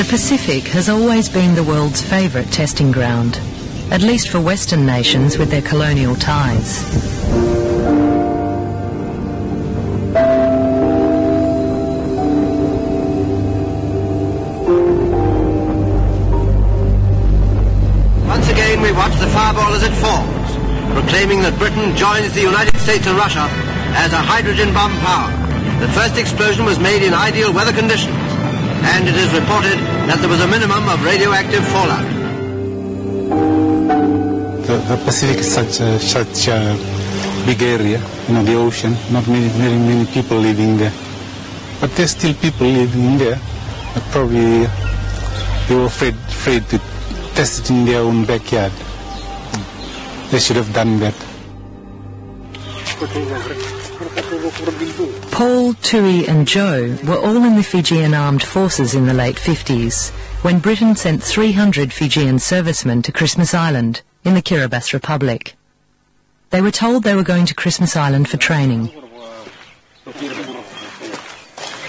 Pacific has always been the world's favourite testing ground, at least for Western nations with their colonial ties. Once again we watch the fireball as it falls, proclaiming that Britain joins the United States and Russia as a hydrogen bomb power. The first explosion was made in ideal weather conditions, and it is reported that there was a minimum of radioactive fallout. The Pacific is such a big area, the ocean. Not many people living there. But there's still people living there. But probably they were afraid to test it in their own backyard. They should have done that. Paul, Tui and Joe were all in the Fijian armed forces in the late 50s, when Britain sent 300 Fijian servicemen to Christmas Island in the Kiribati Republic. They were told they were going to Christmas Island for training.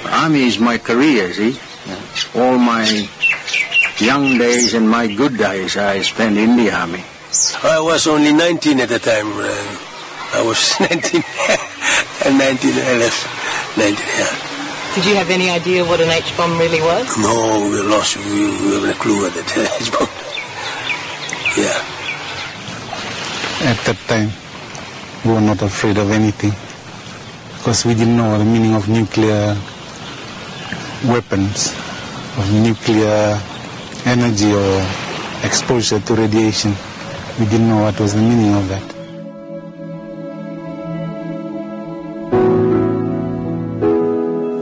Army is my career, see? All my young days and my good days I spent in the army. I was only 19 at the time. I was 19 and 19 I left 19, yeah. Did you have any idea what an H-bomb really was? No, we lost. We haven't a clue what the H-bomb. Yeah. At that time, we were not afraid of anything because we didn't know the meaning of nuclear weapons, of nuclear energy or exposure to radiation. We didn't know what was the meaning of that.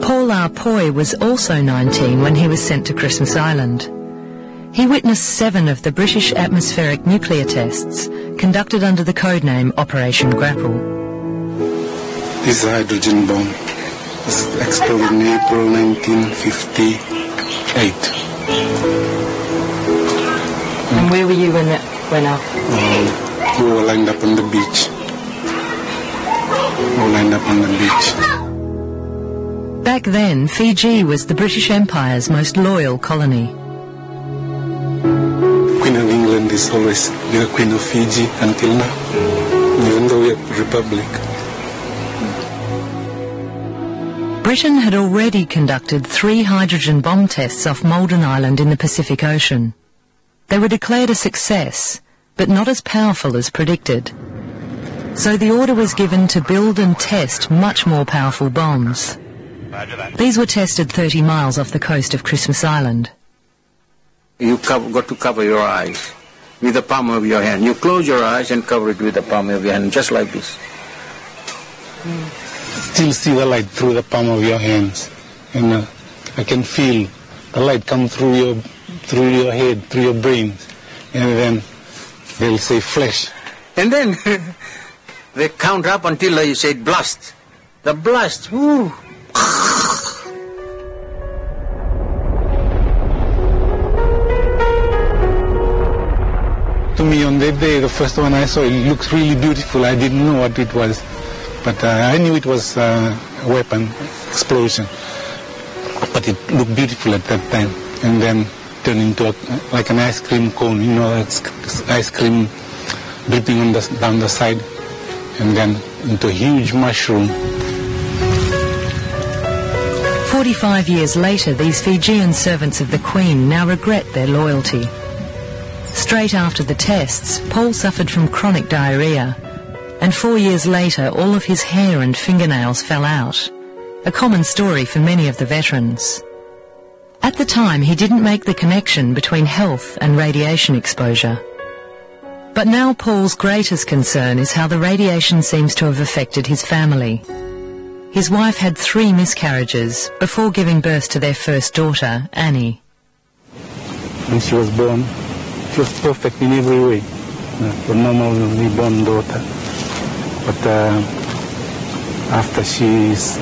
Paul Poi was also 19 when he was sent to Christmas Island. He witnessed 7 of the British atmospheric nuclear tests conducted under the codename Operation Grapple. This hydrogen bomb was exploded in April 1958. And where were you when that went off? We were lined up on the beach. Back then, Fiji was the British Empire's most loyal colony. Queen of England is always the Queen of Fiji until now, even though we are a republic. Britain had already conducted 3 hydrogen bomb tests off Malden Island in the Pacific Ocean. They were declared a success, but not as powerful as predicted. So the order was given to build and test much more powerful bombs. These were tested 30 miles off the coast of Christmas Island. You got to cover your eyes with the palm of your hand. You close your eyes and cover it with the palm of your hand, just like this. Still see the light through the palm of your hands, and I can feel the light come through your head, through your brains, and then they'll say flash, and then they count up until you say blast. The blast. Woo. To me, on that day, the first one I saw, it looks really beautiful. I didn't know what it was, but I knew it was a weapon explosion. But it looked beautiful at that time, and then turned into like an ice cream cone, ice cream dripping down the side, and then into a huge mushroom. 45 years later, these Fijian servants of the Queen now regret their loyalty. Straight after the tests, Paul suffered from chronic diarrhea, and 4 years later all of his hair and fingernails fell out, a common story for many of the veterans. At the time, he didn't make the connection between health and radiation exposure. But now Paul's greatest concern is how the radiation seems to have affected his family. His wife had 3 miscarriages before giving birth to their first daughter, Annie. When she was born, she was perfect in every way, a normally born daughter. But after she was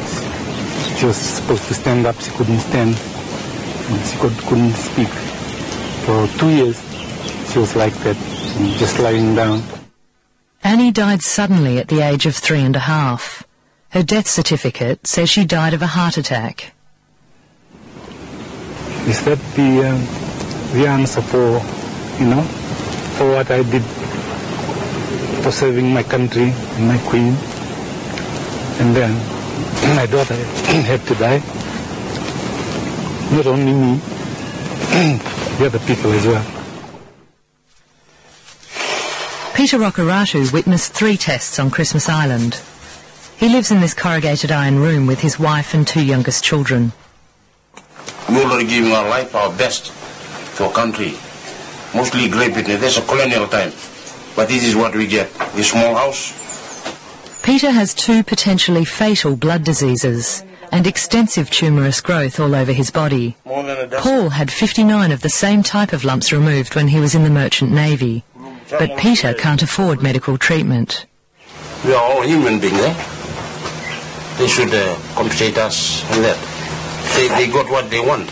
supposed to stand up, she couldn't stand. She couldn't speak. For 2 years, she was like that, just lying down. Annie died suddenly at the age of 3.5. Her death certificate says she died of a heart attack. Is that the answer for, for what I did for serving my country and my queen? And then my daughter had to die. Not only me, the other people as well. Peter Rokaratu witnessed 3 tests on Christmas Island. He lives in this corrugated iron room with his wife and 2 youngest children. We already giving our life, our best for country. Mostly Great Britain. There's a colonial time. But this is what we get. This small house. Peter has 2 potentially fatal blood diseases and extensive tumorous growth all over his body. Paul had 59 of the same type of lumps removed when he was in the Merchant Navy. But Peter can't afford medical treatment. We are all human beings, eh? They should compensate us on that. They got what they want.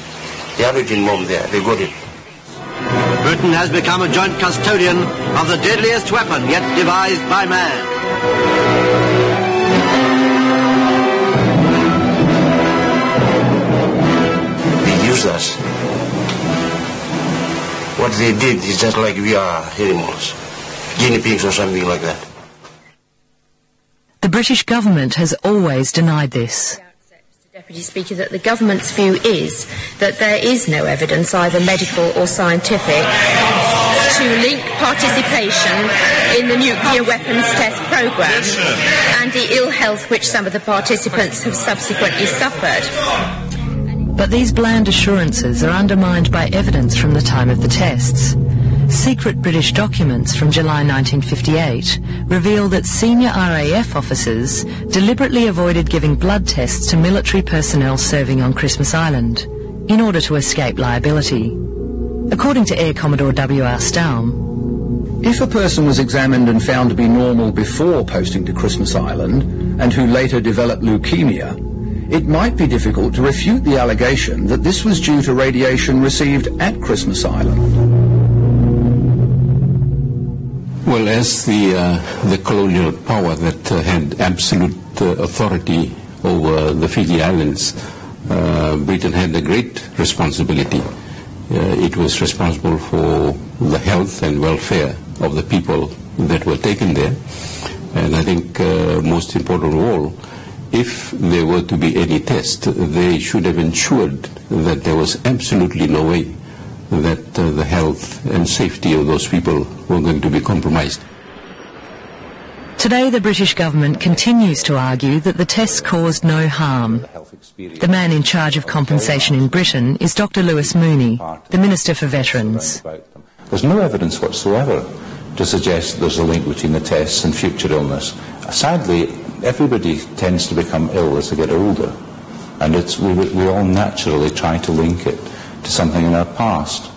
The origin bomb there, they got it. Britain has become a joint custodian of the deadliest weapon yet devised by man. They used us. What they did is just like we are animals, guinea pigs or something like that. The British government has always denied this. Deputy Speaker, that the government's view is that there is no evidence, either medical or scientific, to link participation in the nuclear weapons test programme and the ill health which some of the participants have subsequently suffered. But these bland assurances are undermined by evidence from the time of the tests. Secret British documents from July 1958 reveal that senior RAF officers deliberately avoided giving blood tests to military personnel serving on Christmas Island in order to escape liability. According to Air Commodore W.R. Staum, if a person was examined and found to be normal before posting to Christmas Island and who later developed leukemia, it might be difficult to refute the allegation that this was due to radiation received at Christmas Island. Well, as the colonial power that had absolute authority over the Fiji Islands, Britain had a great responsibility. It was responsible for the health and welfare of the people that were taken there. And I think most important of all, if there were to be any test, they should have ensured that there was absolutely no way that the health and safety of those people were going to be compromised. Today the British government continues to argue that the tests caused no harm. The man in charge of compensation in Britain is Dr. Lewis Mooney, the Minister for Veterans. There's no evidence whatsoever to suggest there's a link between the tests and future illness. Sadly, everybody tends to become ill as they get older, and we all naturally try to link it to something in our past.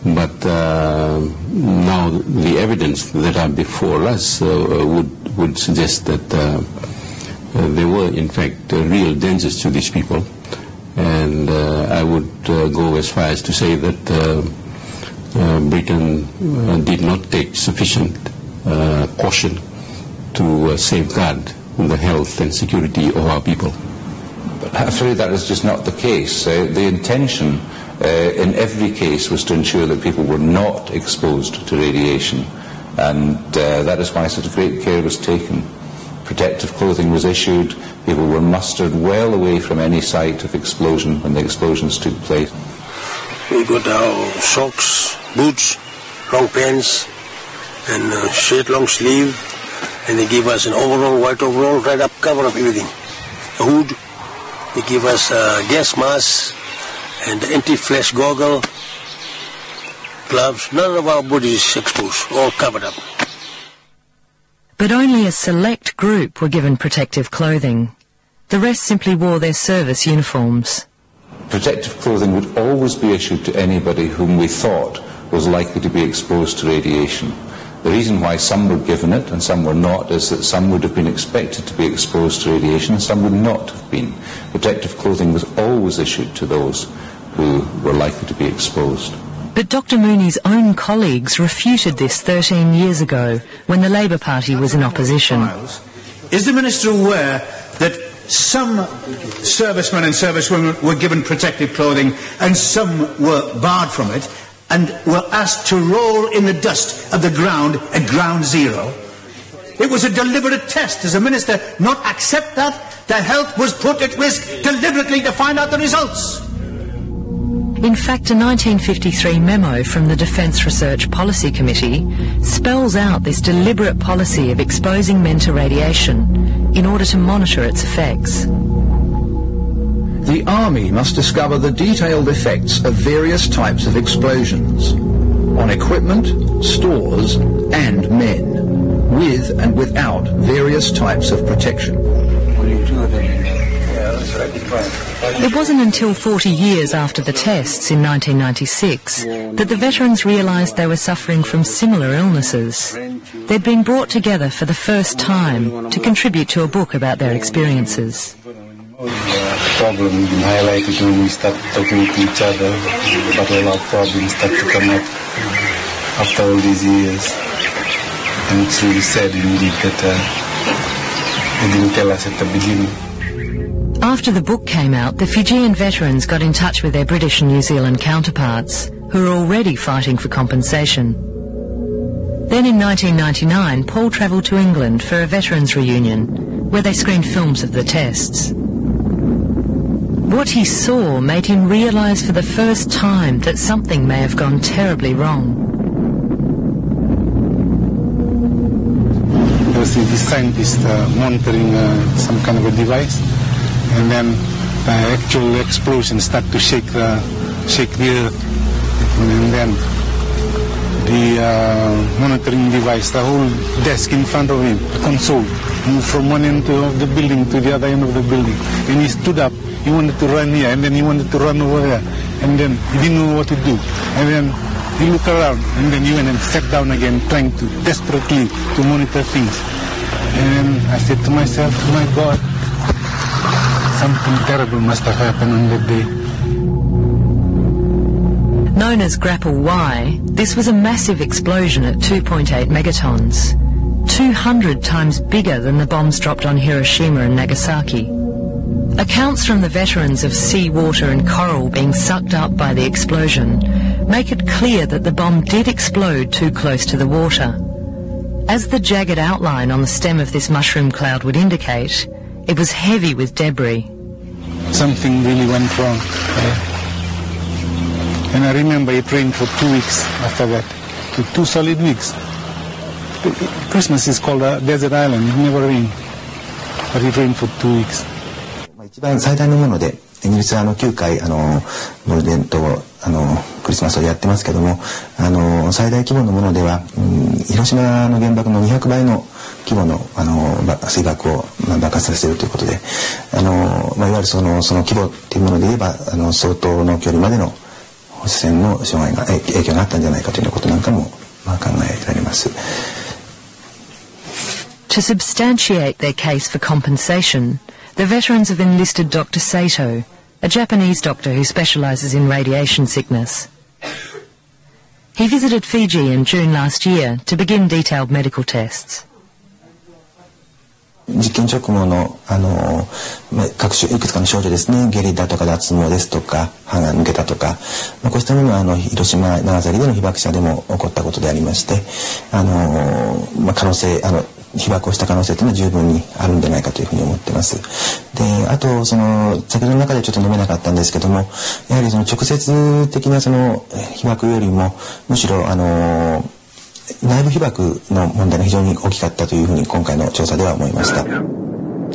But now the evidence that are before us would suggest that there were in fact real dangers to these people, and I would go as far as to say that Britain did not take sufficient caution to safeguard the health and security of our people. But I'm afraid that is just not the case. The intention in every case was to ensure that people were not exposed to radiation, and that is why such great care was taken. Protective clothing was issued, people were mustered well away from any site of explosion when the explosions took place. We got our socks, boots, long pants, and shirt, long sleeve, and they give us an overall, white overall, right up, cover up everything. A hood, they give us a gas mask, and anti-flash goggle, gloves. None of our bodies exposed, all covered up. But only a select group were given protective clothing. The rest simply wore their service uniforms. Protective clothing would always be issued to anybody whom we thought was likely to be exposed to radiation. The reason why some were given it and some were not is that some would have been expected to be exposed to radiation and some would not have been. Protective clothing was always issued to those who were likely to be exposed. But Dr. Mooney's own colleagues refuted this 13 years ago when the Labour Party was in opposition. Is the Minister aware that some servicemen and servicewomen were given protective clothing and some were barred from it and were asked to roll in the dust of the ground at ground zero. It was a deliberate test. Does the Minister not accept that? Their health was put at risk deliberately to find out the results. In fact, a 1953 memo from the Defence Research Policy Committee spells out this deliberate policy of exposing men to radiation in order to monitor its effects. The Army must discover the detailed effects of various types of explosions on equipment, stores and men, with and without various types of protection. It wasn't until 40 years after the tests in 1996 that the veterans realised they were suffering from similar illnesses. They'd been brought together for the first time to contribute to a book about their experiences. Problem been highlighted when we start talking to each other, but all our problems start to come up after all these years. And it's really sad indeed that they didn't tell us at the beginning. After the book came out, the Fijian veterans got in touch with their British and New Zealand counterparts, who were already fighting for compensation. Then in 1999, Paul travelled to England for a veterans reunion, where they screened films of the tests. What he saw made him realise for the first time that something may have gone terribly wrong. There was this scientist monitoring some kind of a device, and then the actual explosion started to shake the earth, and then the monitoring device, the whole desk in front of him, the console, moved from one end of the building to the other end of the building. And he stood up, he wanted to run here, and then he wanted to run over there, and then he didn't know what to do. And then he looked around, and then he went and sat down again, trying to desperately to monitor things. And then I said to myself, my God, something terrible must have happened on that day. Known as Grapple Y, this was a massive explosion at 2.8 megatons, 200 times bigger than the bombs dropped on Hiroshima and Nagasaki. Accounts from the veterans of sea water and coral being sucked up by the explosion make it clear that the bomb did explode too close to the water. As the jagged outline on the stem of this mushroom cloud would indicate, it was heavy with debris. Something really went wrong. And I remember it rained for 2 weeks after that, 2 solid weeks. Christmas is called a desert island. It never rained, but it rained for 2 weeks. 一番最大のものでイギリスは9回ゴールデンとクリスマスをやってますけども、最大規模のものでは、広島の原爆の200倍の規模の水爆を爆発させているということで、いわゆるその規模っていうもので言えば相当の距離までの放射線の障害が影響があったんじゃないかというようなことなんかも考えられます。To substantiate their case for compensation, the veterans have enlisted Dr. Sato, a Japanese doctor who specialises in radiation sickness. He visited Fiji in June last year to begin detailed medical tests. 実験直後の各種いくつかの症状ですね、下痢だとか脱毛ですとか歯が抜けたとか、こうしたものは広島長崎での被爆者でも起こったことでありまして、可能性被爆をした可能性というのは十分にあるんじゃないかというふうに思ってます。で、あと先ほどの中でちょっと述べなかったんですけども、やはり直接的な被爆よりもむしろ内部被爆の問題が非常に大きかったというふうに今回の調査では思いました。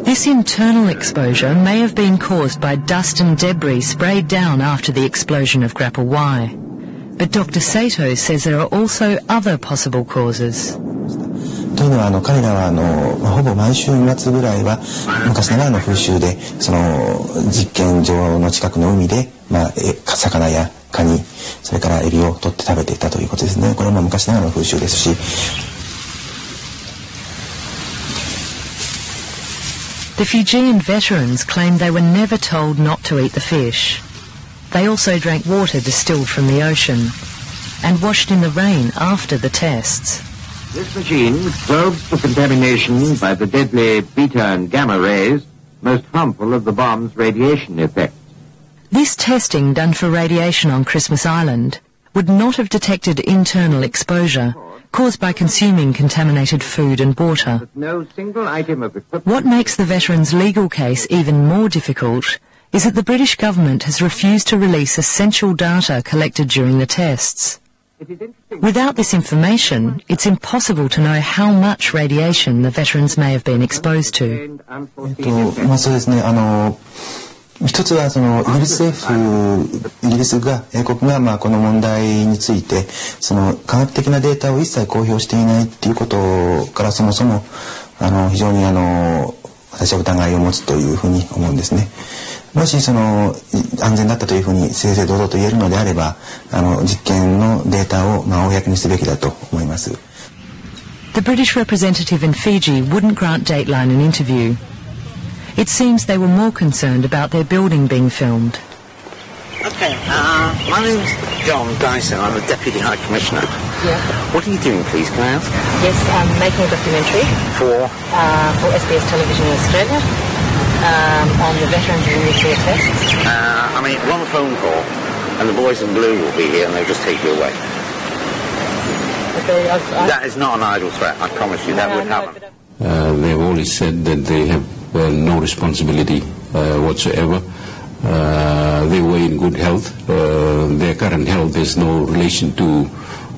This internal exposure may have been caused by dust and debris sprayed down after the explosion of Grapple Y. But Dr. Sato says there are also other possible causes. というのは彼らはほぼ毎週末ぐらいは昔ながらの風習で実験場の近くの海で、魚やカニ、それからエビを取って食べていたということですね。これも昔ながらの風習ですし。The Fijian veterans claimed they were never told not to eat the fish. They also drank water distilled from the ocean and washed in the rain after the tests. This machine probes for contamination by the deadly beta and gamma rays most harmful of the bomb's radiation effects. This testing done for radiation on Christmas Island would not have detected internal exposure caused by consuming contaminated food and water. No single item of equipment. What makes the veterans' legal case even more difficult is that the British government has refused to release essential data collected during the tests. Without this information, it's impossible to know how much radiation the veterans may have been exposed to. そうですね。一つはイギリス政府、イギリスが英国がこの問題について科学的なデータを一切公表していないっていうことからそもそも非常に私は疑いを持つというふうに思うんですね。もし安全だったというふうに正々堂々と言えるのであれば実験のデータを公にすべきだと思います。The British representative in Fiji wouldn't grant Dateline an interview. It seems they were more concerned about their building being filmed. Okay, my name's John Dyson. I'm the Deputy High Commissioner. Yeah. What are you doing, please, can I ask? Yes, I'm making a documentary For SBS Television in Australia on the veterans and nuclear tests. I mean, one phone call, and the boys in blue will be here, and they'll just take you away. Okay, That is not an idle threat, I promise you. That would happen. They've always said that they have no responsibility whatsoever. They were in good health. Their current health has no relation to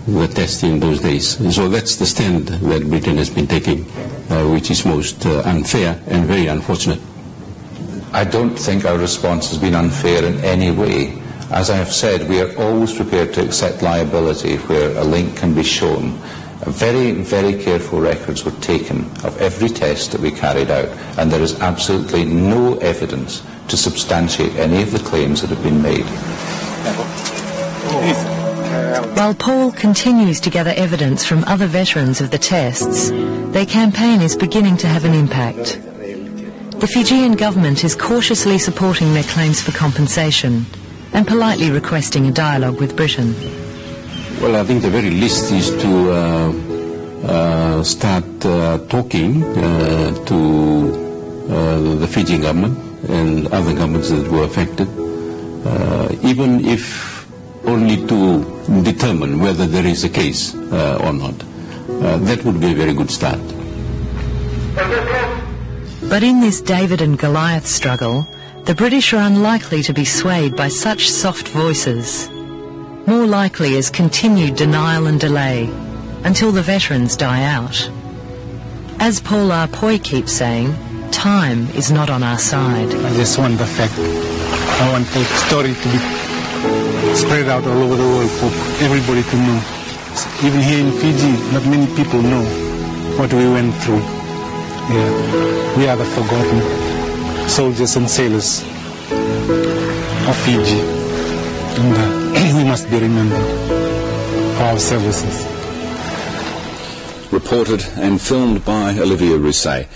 the testing in those days. So that's the stand that Britain has been taking, which is most unfair and very unfortunate. I don't think our response has been unfair in any way. As I have said, we are always prepared to accept liability where a link can be shown. Very, very careful records were taken of every test that we carried out, and there is absolutely no evidence to substantiate any of the claims that have been made. While Paul continues to gather evidence from other veterans of the tests, their campaign is beginning to have an impact. The Fijian government is cautiously supporting their claims for compensation and politely requesting a dialogue with Britain. Well, I think the very least is to start talking to the Fijian government and other governments that were affected, even if only to determine whether there is a case or not. That would be a very good start. But in this David and Goliath struggle, the British are unlikely to be swayed by such soft voices. More likely is continued denial and delay until the veterans die out. As Paul R. Poi keeps saying, time is not on our side. I just want the fact. I want the story to be spread out all over the world for everybody to know. Even here in Fiji, not many people know what we went through. Yeah. We are the forgotten soldiers and sailors of Fiji. And we must be remembered for our services. Reported and filmed by Olivia Rousset.